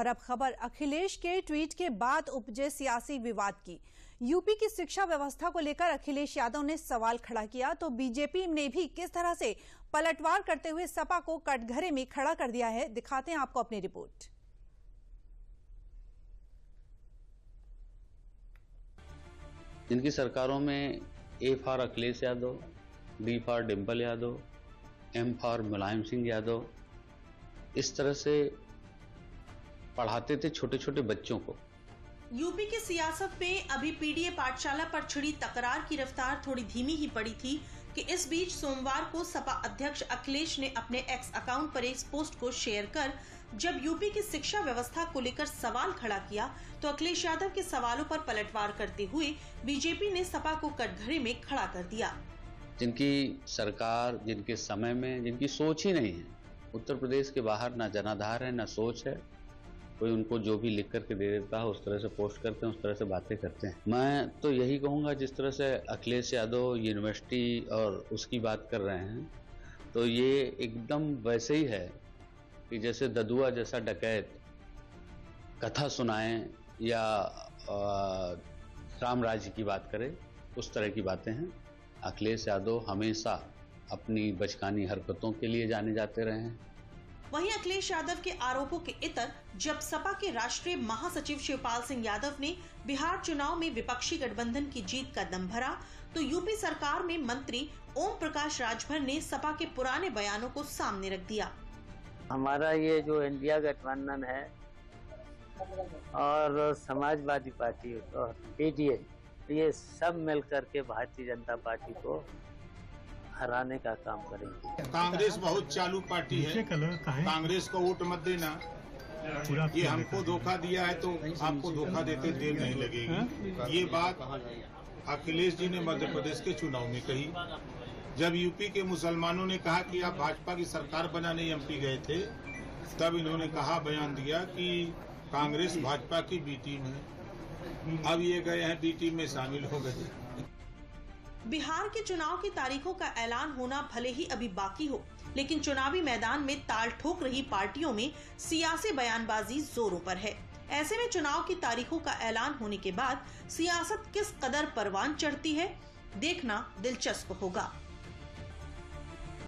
और अब खबर अखिलेश के ट्वीट के बाद उपजे सियासी विवाद की। यूपी की शिक्षा व्यवस्था को लेकर अखिलेश यादव ने सवाल खड़ा किया तो बीजेपी ने भी किस तरह से पलटवार करते हुए सपा को कटघरे में खड़ा कर दिया है, दिखाते हैं आपको अपनी रिपोर्ट। जिनकी सरकारों में A for Akhilesh Yadav, D for Dimple Yadav, M for Mulayam Singh Yadav, इस तरह से पढ़ाते थे छोटे छोटे बच्चों को। यूपी की सियासत में अभी पीडीए पाठशाला पर छिड़ी तकरार की रफ्तार थोड़ी धीमी ही पड़ी थी कि इस बीच सोमवार को सपा अध्यक्ष अखिलेश ने अपने एक्स अकाउंट पर एक पोस्ट को शेयर कर जब यूपी की शिक्षा व्यवस्था को लेकर सवाल खड़ा किया तो अखिलेश यादव के सवालों पर पलटवार करते हुए बीजेपी ने सपा को कटघरे में खड़ा कर दिया। जिनकी सरकार, जिनके समय में जिनकी सोच ही नहीं है, उत्तर प्रदेश के बाहर ना जनाधार है ना सोच है, कोई उनको जो भी लिख करके दे देता है उस तरह से पोस्ट करते हैं, उस तरह से बातें करते हैं। मैं तो यही कहूँगा, जिस तरह से अखिलेश यादव यूनिवर्सिटी और उसकी बात कर रहे हैं तो ये एकदम वैसे ही है कि जैसे ददुआ जैसा डकैत कथा सुनाएं या राम राज्य की बात करे, उस तरह की बातें हैं। अखिलेश यादव हमेशा अपनी बचकानी हरकतों के लिए जाने जाते रहे हैं। वहीं अखिलेश यादव के आरोपों के इतर जब सपा के राष्ट्रीय महासचिव शिवपाल सिंह यादव ने बिहार चुनाव में विपक्षी गठबंधन की जीत का दम भरा तो यूपी सरकार में मंत्री ओम प्रकाश राजभर ने सपा के पुराने बयानों को सामने रख दिया। हमारा ये जो इंडिया गठबंधन है और समाजवादी पार्टी और पीडीए, ये सब मिलकर के भारतीय जनता पार्टी को हराने का काम करेंगे। कांग्रेस बहुत चालू पार्टी है, कांग्रेस को वोट मत देना। ये हमको धोखा दिया है तो आपको धोखा देते देर नहीं लगेगी। ये बात अखिलेश जी ने मध्य प्रदेश के चुनाव में कही। जब यूपी के मुसलमानों ने कहा कि आप भाजपा की सरकार बनाने एमपी गए थे, तब इन्होंने कहा, बयान दिया कि कांग्रेस भाजपा की बी टीम है। अब ये गए हैं बी टीम में शामिल हो गए। बिहार के चुनाव की तारीखों का ऐलान होना भले ही अभी बाकी हो, लेकिन चुनावी मैदान में ताल ठोक रही पार्टियों में सियासी बयानबाजी जोरों पर है। ऐसे में चुनाव की तारीखों का ऐलान होने के बाद सियासत किस कदर परवान चढ़ती है, देखना दिलचस्प होगा।